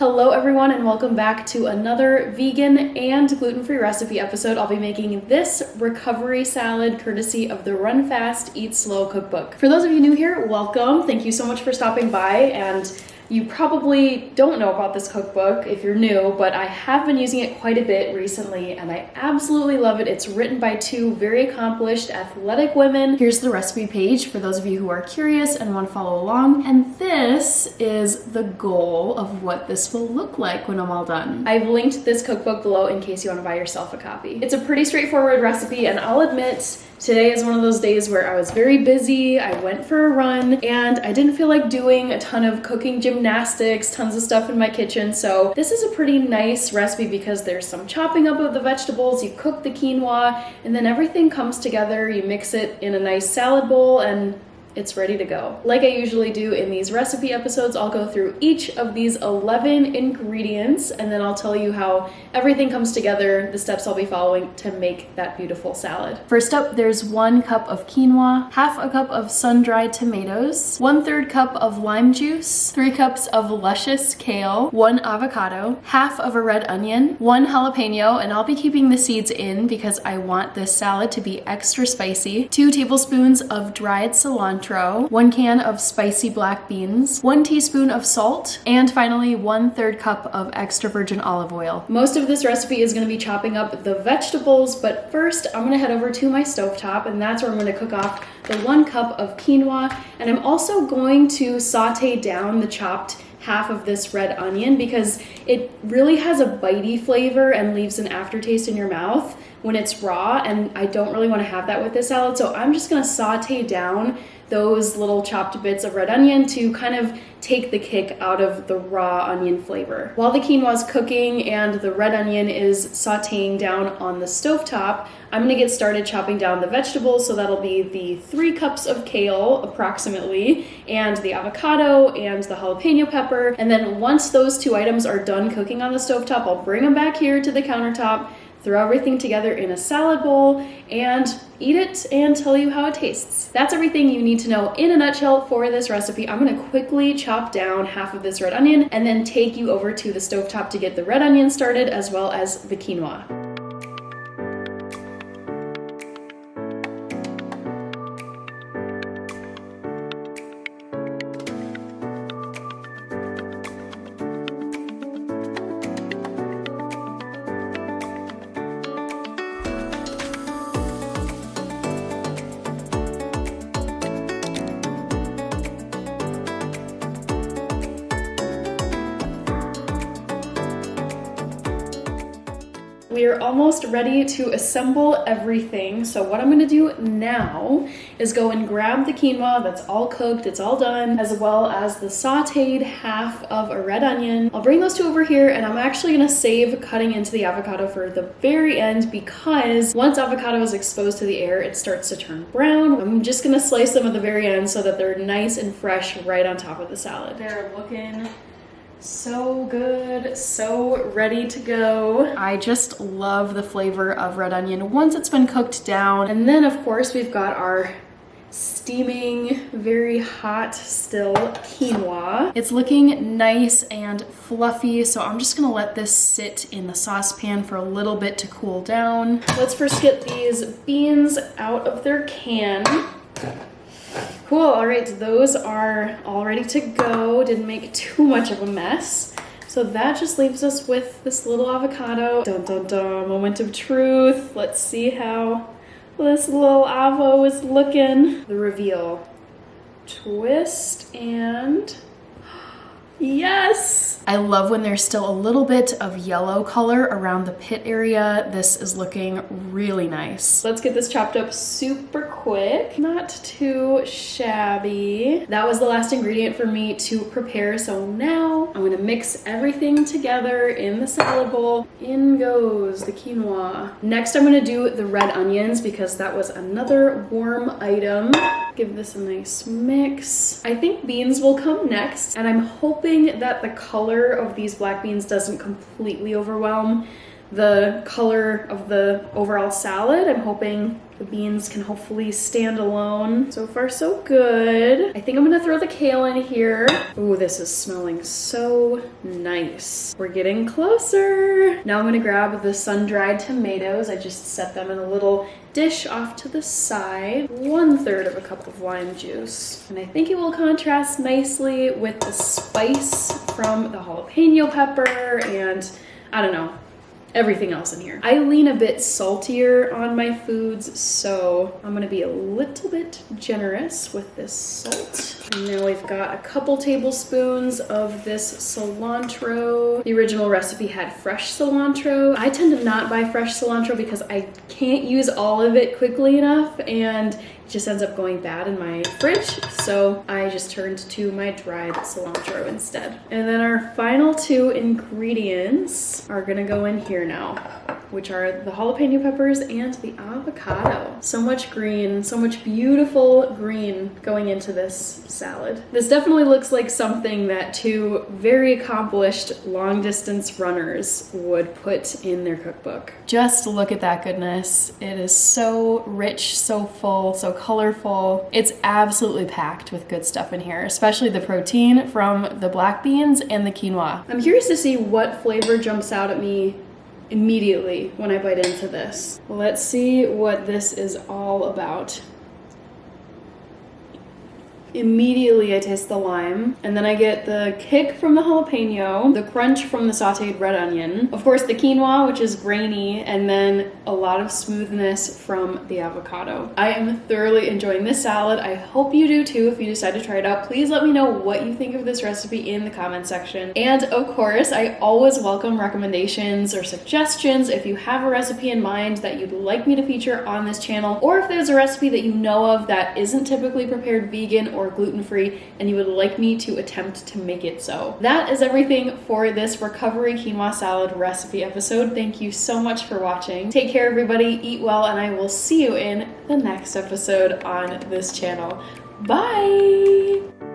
Hello everyone and welcome back to another vegan and gluten-free recipe episode. I'll be making this recovery salad courtesy of the Run Fast, Eat Slow cookbook. For those of you new here, welcome. Thank you so much for stopping by, and you probably don't know about this cookbook if you're new, but I have been using it quite a bit recently and I absolutely love it. It's written by two very accomplished athletic women. Here's the recipe page for those of you who are curious and want to follow along. And this is the goal of what this will look like when I'm all done. I've linked this cookbook below in case you want to buy yourself a copy. It's a pretty straightforward recipe, and I'll admit, today is one of those days where I was very busy. I went for a run and I didn't feel like doing a ton of cooking gymnastics, tons of stuff in my kitchen. So this is a pretty nice recipe because there's some chopping up of the vegetables, you cook the quinoa, and then everything comes together. You mix it in a nice salad bowl and it's ready to go. Like I usually do in these recipe episodes, I'll go through each of these 11 ingredients and then I'll tell you how everything comes together, the steps I'll be following to make that beautiful salad. First up, there's 1 cup of quinoa, half a cup of sun-dried tomatoes, 1/3 cup of lime juice, 3 cups of luscious kale, 1 avocado, half of a red onion, 1 jalapeno, and I'll be keeping the seeds in because I want this salad to be extra spicy, 2 tablespoons of dried cilantro, 1 can of spicy black beans, 1 teaspoon of salt, and finally 1/3 cup of extra virgin olive oil. Most of this recipe is going to be chopping up the vegetables, but first I'm going to head over to my stovetop, and that's where I'm going to cook off the 1 cup of quinoa, and I'm also going to saute down the chopped half of this red onion because it really has a bitey flavor and leaves an aftertaste in your mouth when it's raw, and I don't really want to have that with this salad, so I'm just going to saute down those little chopped bits of red onion to kind of take the kick out of the raw onion flavor. While the quinoa is cooking and the red onion is sauteing down on the stovetop, I'm gonna get started chopping down the vegetables. So that'll be the 3 cups of kale approximately, and the avocado and the jalapeno pepper. And then once those 2 items are done cooking on the stovetop, I'll bring them back here to the countertop, throw everything together in a salad bowl, and eat it and tell you how it tastes. That's everything you need to know in a nutshell for this recipe. I'm gonna quickly chop down half of this red onion and then take you over to the stovetop to get the red onion started as well as the quinoa. We are almost ready to assemble everything. So what I'm gonna do now is go and grab the quinoa that's all cooked, it's all done, as well as the sauteed half of a red onion. I'll bring those 2 over here, and I'm actually gonna save cutting into the avocado for the very end because once avocado is exposed to the air, it starts to turn brown. I'm just gonna slice them at the very end so that they're nice and fresh right on top of the salad. They're looking so good, so ready to go. I just love the flavor of red onion once it's been cooked down. And then of course we've got our steaming, very hot still quinoa. It's looking nice and fluffy, so I'm just gonna let this sit in the saucepan for a little bit to cool down. Let's first get these beans out of their can. Cool, all right, those are all ready to go. Didn't make too much of a mess. So that just leaves us with this little avocado. Dun dun dun, moment of truth. Let's see how this little avo is looking. The reveal. Twist and yes! I love when there's still a little bit of yellow color around the pit area. This is looking really nice. Let's get this chopped up super quick. Not too shabby. That was the last ingredient for me to prepare. So now I'm gonna mix everything together in the salad bowl. In goes the quinoa. Next I'm gonna do the red onions because that was another warm item. Give this a nice mix. I think beans will come next, and I'm hoping that the color of these black beans doesn't completely overwhelm the color of the overall salad. I'm hoping the beans can hopefully stand alone. So far, so good. I think I'm gonna throw the kale in here. Ooh, this is smelling so nice. We're getting closer. Now I'm gonna grab the sun-dried tomatoes. I just set them in a little dish off to the side. 1/3 of a cup of lime juice. And I think it will contrast nicely with the spice from the jalapeno pepper and, I don't know, everything else in here. I lean a bit saltier on my foods, so I'm gonna be a little bit generous with this salt. And now we've got a couple tablespoons of this cilantro. The original recipe had fresh cilantro. I tend to not buy fresh cilantro because I can't use all of it quickly enough, and it just ends up going bad in my fridge, so I just turned to my dried cilantro instead. And then our final 2 ingredients are gonna go in here now, which are the jalapeno peppers and the avocado. So much green, so much beautiful green going into this salad. This definitely looks like something that 2 very accomplished long distance runners would put in their cookbook. Just look at that goodness. It is so rich, so full, so colorful. It's absolutely packed with good stuff in here, especially the protein from the black beans and the quinoa. I'm curious to see what flavor jumps out at me immediately when I bite into this. Let's see what this is all about. Immediately I taste the lime, and then I get the kick from the jalapeno, the crunch from the sauteed red onion, of course the quinoa, which is grainy, and then a lot of smoothness from the avocado. I am thoroughly enjoying this salad. I hope you do too. If you decide to try it out, please let me know what you think of this recipe in the comment section. And of course, I always welcome recommendations or suggestions. If you have a recipe in mind that you'd like me to feature on this channel, or if there's a recipe that you know of that isn't typically prepared vegan or gluten-free and you would like me to attempt to make it so. That is everything for this recovery quinoa salad recipe episode. Thank you so much for watching. Take care, everybody, eat well, and I will see you in the next episode on this channel. Bye!